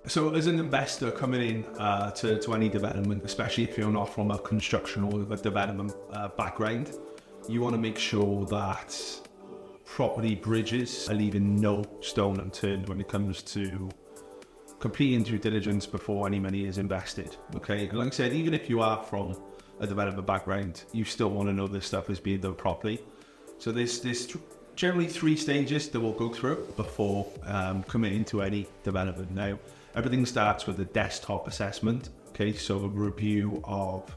So as an investor coming in to any development, especially if you're not from a construction or a development background, you want to make sure that property bridges are leaving no stone unturned when it comes to completing due diligence before any money is invested. Okay, and like I said, even if you are from a developer background, you still want to know this stuff is being done properly. So there's generally 3 stages that we'll go through before committing to any development. Now, everything starts with a desktop assessment. Okay, so a review of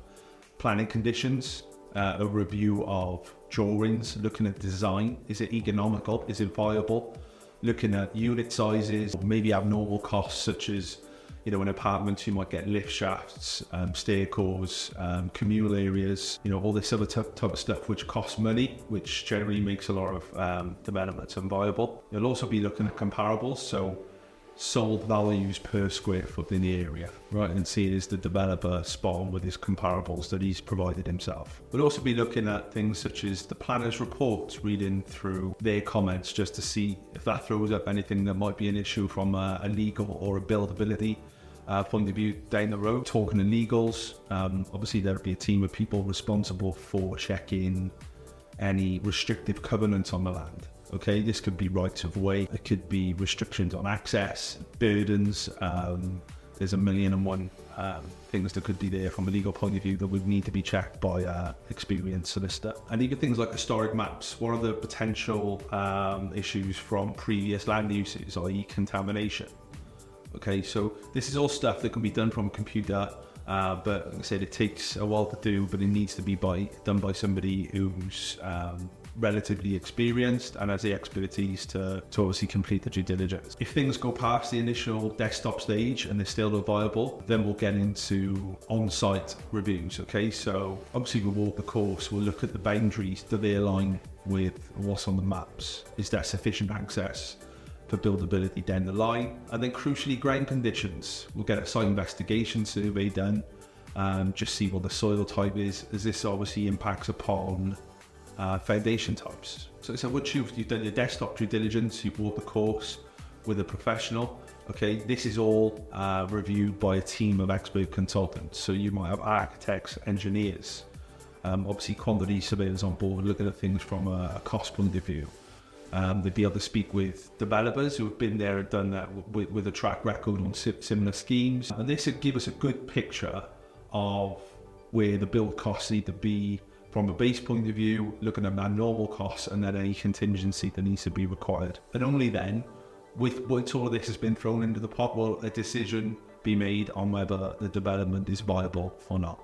planning conditions, a review of drawings, looking at design. Is it economical? Is it viable? Looking at unit sizes, maybe abnormal costs such as, in apartments you might get lift shafts, stair cores, communal areas, all this other type of stuff which costs money, which generally makes a lot of developments unviable. You'll also be looking at comparables, so sold values per square foot in the area, right, and see is the developer spot on with his comparables that he's provided himself. We'll also be looking at things such as the planner's reports, reading through their comments just to see if that throws up anything that might be an issue from a legal or a buildability point of view down the road. Talking to legals, obviously there'll be a team of people responsible for checking any restrictive covenants on the land. Okay, this could be rights of way, it could be restrictions on access, burdens. There's 1,000,001 things that could be there from a legal point of view that would need to be checked by experienced solicitor. And even things like historic maps. What are the potential issues from previous land uses, i.e. contamination? Okay, so this is all stuff that can be done from a computer, but like I said, it takes a while to do, but it needs to be done by somebody who's relatively experienced and has the expertise to obviously complete the due diligence. If things go past the initial desktop stage and they're still not viable, then we'll get into on-site reviews. Okay, so obviously we'll walk the course, we'll look at the boundaries, do they align with what's on the maps? Is there sufficient access for buildability down the line? And then crucially, ground conditions. We'll get a site investigation survey done, just see what the soil type is, as this obviously impacts upon foundation types. So once you've done your desktop due diligence, you've walked the course with a professional. Okay, this is all reviewed by a team of expert consultants. So you might have architects, engineers, obviously quantity surveyors on board, looking at things from a cost point of view. They'd be able to speak with developers who have been there and done that with a track record on similar schemes. And this would give us a good picture of where the build costs need to be from a base point of view, looking at that normal costs and then any contingency that needs to be required. And only then, once all of this has been thrown into the pot, will a decision be made on whether the development is viable or not.